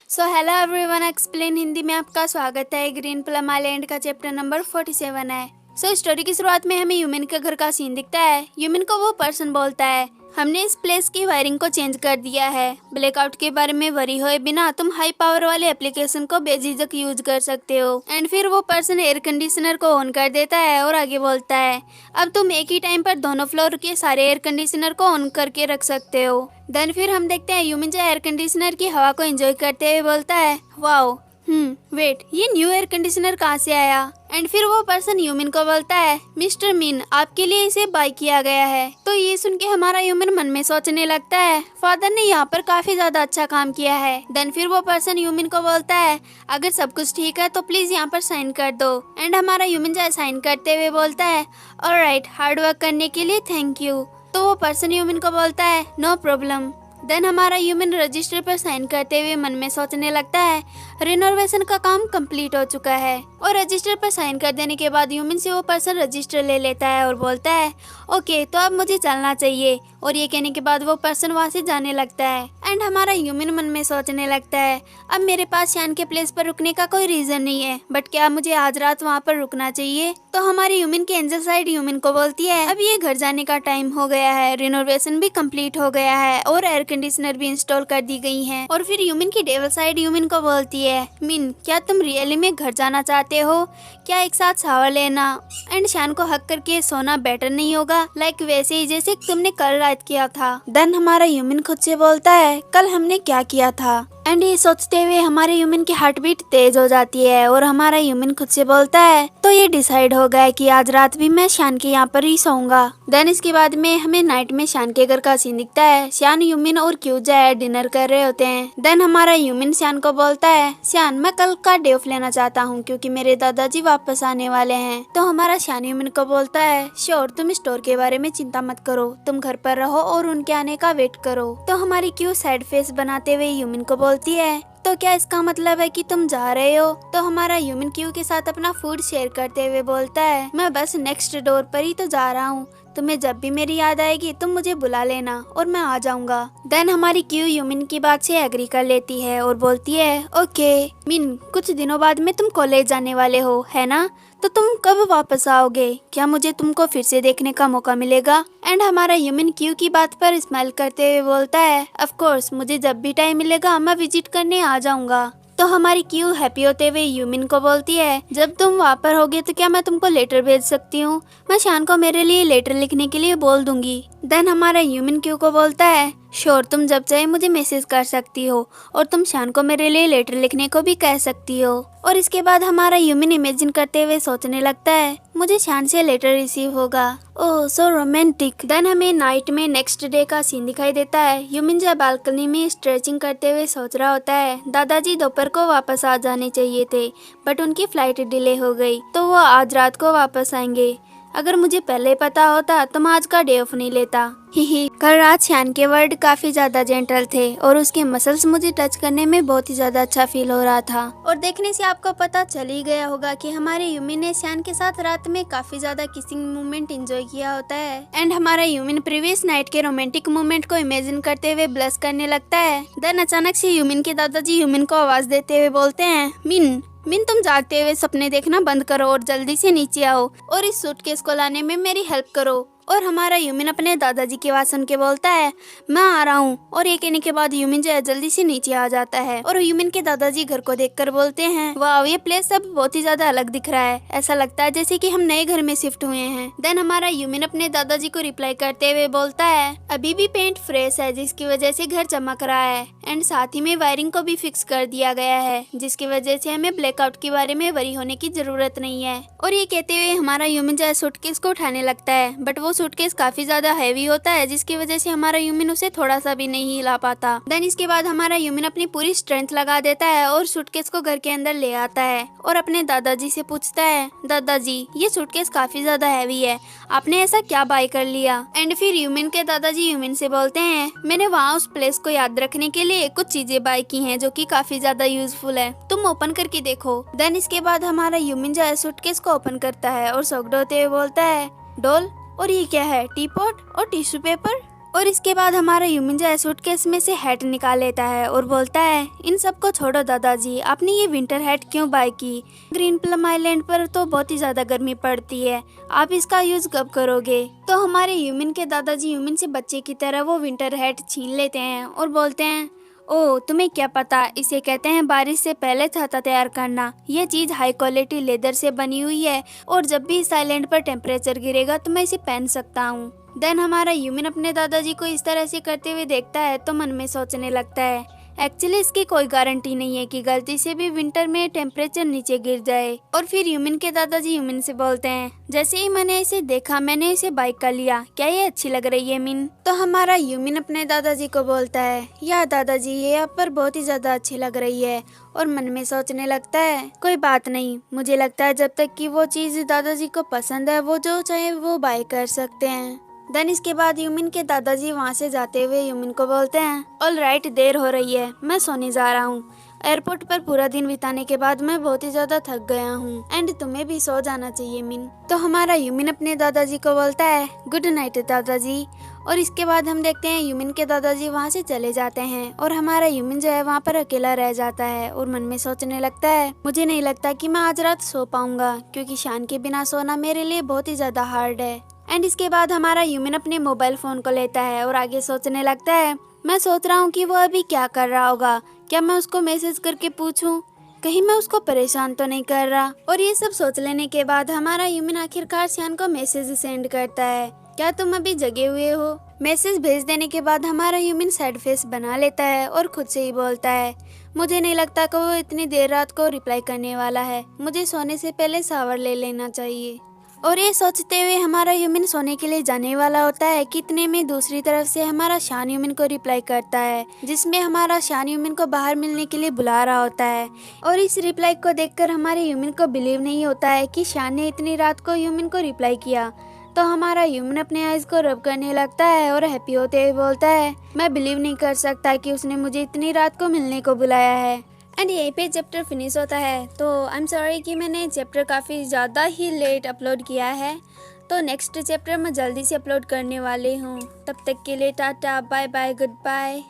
So hello everyone, explain Hindi में आपका स्वागत है। ग्रीन प्लम आइलैंड का चैप्टर नंबर 47 है। स्टोरी की शुरुआत में हमें यूमिन के घर का सीन दिखता है। यूमिन को वो पर्सन बोलता है, हमने इस प्लेस की वायरिंग को चेंज कर दिया है। ब्लैकआउट के बारे में वरी होए बिना तुम हाई पावर वाले एप्लीकेशन को बेझिझक यूज कर सकते हो। एंड फिर वो पर्सन एयर कंडीशनर को ऑन कर देता है और आगे बोलता है, अब तुम एक ही टाइम पर दोनों फ्लोर के सारे एयर कंडीशनर को ऑन करके रख सकते हो। देन फिर हम देखते हैं यूमिन जो एयर कंडीशनर की हवा को एंजॉय करते हुए बोलता है, वाओ वेट, ये न्यू एयर कंडीशनर कहाँ से आया। एंड फिर वो पर्सन यूमिन को बोलता है, मिस्टर मिन, आपके लिए इसे बाय किया गया है। तो ये सुन के हमारा यूमिन मन में सोचने लगता है, फादर ने यहाँ पर काफी ज्यादा अच्छा काम किया है। देन फिर वो पर्सन यूमिन को बोलता है, अगर सब कुछ ठीक है तो प्लीज यहाँ पर साइन कर दो। एंड हमारा यूमिन जो साइन करते हुए बोलता है, ऑलराइट, हार्ड वर्क करने के लिए थैंक यू। तो वो पर्सन यूमिन को बोलता है, नो प्रॉब्लम। देन हमारा यूमिन रजिस्टर पर साइन करते हुए मन में सोचने लगता है, रिनोवेशन का काम कंप्लीट हो चुका है। और रजिस्टर पर साइन कर देने के बाद यूमिन से वो पर्सन रजिस्टर ले लेता है और बोलता है, ओके, तो अब मुझे चलना चाहिए। और ये कहने के बाद वो पर्सन वहाँ से जाने लगता है। एंड हमारा यूमिन मन में सोचने लगता है, अब मेरे पास शान के प्लेस पर रुकने का कोई रीजन नहीं है, बट क्या मुझे आज रात वहाँ पर रुकना चाहिए। तो हमारी यूमिन की एंजल साइड यूमिन को बोलती है, अब ये घर जाने का टाइम हो गया है, रिनोवेशन भी कंप्लीट हो गया है और एयर कंडीशनर भी इंस्टॉल कर दी गई है। और फिर यूमिन की डेविल साइड यूमिन को बोलती है, मिन, क्या तुम रियली में घर जाना चाहते हो? क्या एक साथ शावर लेना एंड शान को हक करके सोना बेटर नहीं होगा, लाइक वैसे ही जैसे तुमने कल रात किया था। देन हमारा यूमिन खुद से बोलता है, कल हमने क्या किया था। एंड ये सोचते हुए हमारे यूमिन की हार्ट बीट तेज हो जाती है और हमारा यूमिन खुद से बोलता है, तो ये डिसाइड हो गया है कि आज रात भी मैं शान के यहाँ पर ही सोऊंगा। देन इसके बाद में हमें नाइट में शान के घर का सीन दिखता है। शान, यूमिन और क्यू जो है डिनर कर रहे होते हैं। देन हमारा यूमिन शान को बोलता है, शान, मैं कल का डे ऑफ लेना चाहता हूँ क्योंकि मेरे दादाजी वापस आने वाले हैं। तो हमारा शान यूमिन को बोलता है, श्योर, तुम स्टोर के बारे में चिंता मत करो, तुम घर पर रहो और उनके आने का वेट करो। तो हमारी क्यू सैड फेस बनाते हुए यूमिन को बोलती है, तो क्या इसका मतलब है कि तुम जा रहे हो? तो हमारा ह्यूमन क्यू के साथ अपना फूड शेयर करते हुए बोलता है, मैं बस नेक्स्ट डोर पर ही तो जा रहा हूँ, तुम्हें जब भी मेरी याद आएगी तुम मुझे बुला लेना और मैं आ जाऊंगा। देन हमारी क्यू यूमिन की बात से एग्री कर लेती है और बोलती है, ओके मिन, कुछ दिनों बाद में तुम कॉलेज जाने वाले हो, है ना? तो तुम कब वापस आओगे? क्या मुझे तुमको फिर से देखने का मौका मिलेगा? एंड हमारा ह्यूमन क्यू की बात पर स्माइल करते हुए बोलता है, ऑफ कोर्स, मुझे जब भी टाइम मिलेगा मैं विजिट करने आ जाऊंगा। तो हमारी क्यू हैप्पी होते हुए यूमिन को बोलती है, जब तुम वहाँ पर होगे तो क्या मैं तुमको लेटर भेज सकती हूँ? मैं शान को मेरे लिए लेटर लिखने के लिए बोल दूंगी। देन हमारा यूमिन क्यू को बोलता है, श्योर, तुम जब चाहे मुझे मैसेज कर सकती हो और तुम शान को मेरे लिए लेटर लिखने को भी कह सकती हो। और इसके बाद हमारा यूमिन इमेजिन करते हुए सोचने लगता है, मुझे शान से लेटर रिसीव होगा। ओह, सो रोमांटिक। देन हमें नाइट में नेक्स्ट डे का सीन दिखाई देता है। यूमिन जब बालकनी में स्ट्रेचिंग करते हुए सोच रहा होता है, दादाजी दोपहर को वापस आ जाने चाहिए थे, बट उनकी फ्लाइट डिले हो गई, तो वो आज रात को वापस आएंगे। अगर मुझे पहले पता होता तो मैं आज का डे ऑफ नहीं लेता। ही कल रात शान के वर्ड काफी ज्यादा जेंटल थे और उसके मसल्स मुझे टच करने में बहुत ही ज्यादा अच्छा फील हो रहा था। और देखने से आपको पता चल ही गया होगा कि हमारे यूमिन ने शान के साथ रात में काफी ज्यादा किसिंग मूवमेंट एंजॉय किया होता है। एंड हमारा यूमिन प्रीवियस नाइट के रोमांटिक मूवमेंट को इमेजिन करते हुए ब्लश करने लगता है। देन अचानक से यूमिन के दादाजी यूमिन को आवाज देते हुए बोलते हैं, मिन, तुम जागते हुए सपने देखना बंद करो और जल्दी से नीचे आओ और इस सूटकेस को लाने में मेरी हेल्प करो। और हमारा यूमिन अपने दादाजी की आवाज सुन के बोलता है, मैं आ रहा हूँ। और ये कहने के बाद यूमिन जो है जल्दी से नीचे आ जाता है और यूमिन के दादाजी घर को देखकर बोलते हैं, वाह, ये प्लेस अब बहुत ही ज्यादा अलग दिख रहा है, ऐसा लगता है जैसे कि हम नए घर में शिफ्ट हुए हैं। देन हमारा यूमिन अपने दादाजी को रिप्लाई करते हुए बोलता है, अभी भी पेंट फ्रेश है जिसकी वजह से घर चमक रहा है एंड साथ ही में वायरिंग को भी फिक्स कर दिया गया है जिसकी वजह से हमें ब्लैकआउट के बारे में वरी होने की जरूरत नहीं है। और ये कहते हुए हमारा यूमिन जो है सूटकेस को उठाने लगता है, बट वो सूटकेस काफी ज्यादा हैवी होता है जिसकी वजह से हमारा यूमिन उसे थोड़ा सा भी नहीं हिला पाता। देन इसके बाद हमारा यूमिन अपनी पूरी स्ट्रेंथ लगा देता है और सूटकेस को घर के अंदर ले आता है और अपने दादाजी से पूछता है, दादाजी, ये सूटकेस काफी ज्यादा हैवी है, आपने ऐसा क्या बाय कर लिया? एंड फिर यूमिन के दादाजी यूमिन से बोलते हैं, मैंने वहाँ उस प्लेस को याद रखने के लिए कुछ चीजें बाय की हैं जो कि काफी ज्यादा यूजफुल है, तुम ओपन करके देखो। देन इसके बाद हमारा यूमिन जो है सूटकेस को ओपन करता है और शॉक्ड होते हुए बोलता है, डॉल, और ये क्या है? टी पॉट और टिश्यू पेपर? और इसके बाद हमारा ह्यूमन जो है सूटकेस में से हैट निकाल लेता है और बोलता है, इन सबको छोड़ो दादाजी, आपने ये विंटर हैट क्यों बाय की? ग्रीन प्लम आइलैंड पर तो बहुत ही ज्यादा गर्मी पड़ती है, आप इसका यूज कब करोगे? तो हमारे ह्यूमन के दादाजी ह्यूमन से बच्चे की तरह वो विंटर हैट छीन लेते हैं और बोलते हैं, ओह तुम्हें क्या पता, इसे कहते हैं बारिश से पहले छाता तैयार करना। यह चीज हाई क्वालिटी लेदर से बनी हुई है और जब भी इस आइलैंड पर टेम्परेचर गिरेगा तो मैं इसे पहन सकता हूँ। देन हमारा ह्यूमन अपने दादाजी को इस तरह से करते हुए देखता है तो मन में सोचने लगता है, एक्चुअली इसकी कोई गारंटी नहीं है कि गलती से भी विंटर में टेम्परेचर नीचे गिर जाए। और फिर ह्यूमन के दादाजी ह्यूमन से बोलते हैं, जैसे ही मैंने इसे देखा मैंने इसे बाय कर लिया, क्या ये अच्छी लग रही है मिन? तो हमारा ह्यूमन अपने दादाजी को बोलता है, यार दादाजी ये आप पर बहुत ही ज्यादा अच्छी लग रही है। और मन में सोचने लगता है, कोई बात नहीं, मुझे लगता है जब तक कि वो चीज दादाजी को पसंद है वो जो चाहे वो बाय कर सकते हैं। देन इसके बाद यूमिन के दादाजी वहाँ से जाते हुए यूमिन को बोलते हैं, ऑल राइट, देर हो रही है, मैं सोने जा रहा हूँ। एयरपोर्ट पर पूरा दिन बिताने के बाद मैं बहुत ही ज्यादा थक गया हूँ एंड तुम्हें भी सो जाना चाहिए मिन। तो हमारा यूमिन अपने दादाजी को बोलता है, गुड नाइट दादाजी। और इसके बाद हम देखते हैं यूमिन के दादाजी वहाँ से चले जाते हैं और हमारा यूमिन जो है वहाँ पर अकेला रह जाता है और मन में सोचने लगता है, मुझे नहीं लगता कि मैं आज रात सो पाऊंगा क्योंकि शान के बिना सोना मेरे लिए बहुत ही ज्यादा हार्ड है। एंड इसके बाद हमारा ह्यूमन अपने मोबाइल फोन को लेता है और आगे सोचने लगता है, मैं सोच रहा हूँ कि वो अभी क्या कर रहा होगा, क्या मैं उसको मैसेज करके पूछूं, कहीं मैं उसको परेशान तो नहीं कर रहा। और ये सब सोच लेने के बाद हमारा ह्यूमन आखिरकार शान को मैसेज सेंड करता है, क्या तुम अभी जगे हुए हो? मैसेज भेज देने के बाद हमारा ह्यूमन सैड फेस बना लेता है और खुद से ही बोलता है, मुझे नहीं लगता कि वो इतनी देर रात को रिप्लाई करने वाला है, मुझे सोने से पहले शावर ले लेना चाहिए। और ये सोचते हुए हमारा ह्यूमन सोने के लिए जाने वाला होता है कि इतने में दूसरी तरफ से हमारा शान ह्यूमन को रिप्लाई करता है, जिसमें हमारा शान ह्यूमन को बाहर मिलने के लिए बुला रहा होता है। और इस रिप्लाई को देखकर हमारे ह्यूमन को बिलीव नहीं होता है कि शान ने इतनी रात को ह्यूमन को रिप्लाई किया। तो हमारा ह्यूमन अपने आइज को रब करने लगता है और हैप्पी होते हुए बोलता है, मैं बिलीव नहीं कर सकता कि उसने मुझे इतनी रात को मिलने को बुलाया है। एंड यहीं पे चैप्टर फिनिश होता है। तो आई एम सॉरी कि मैंने चैप्टर काफ़ी ज़्यादा ही लेट अपलोड किया है, तो नेक्स्ट चैप्टर मैं जल्दी से अपलोड करने वाली हूँ। तब तक के लिए tata, bye bye, good bye.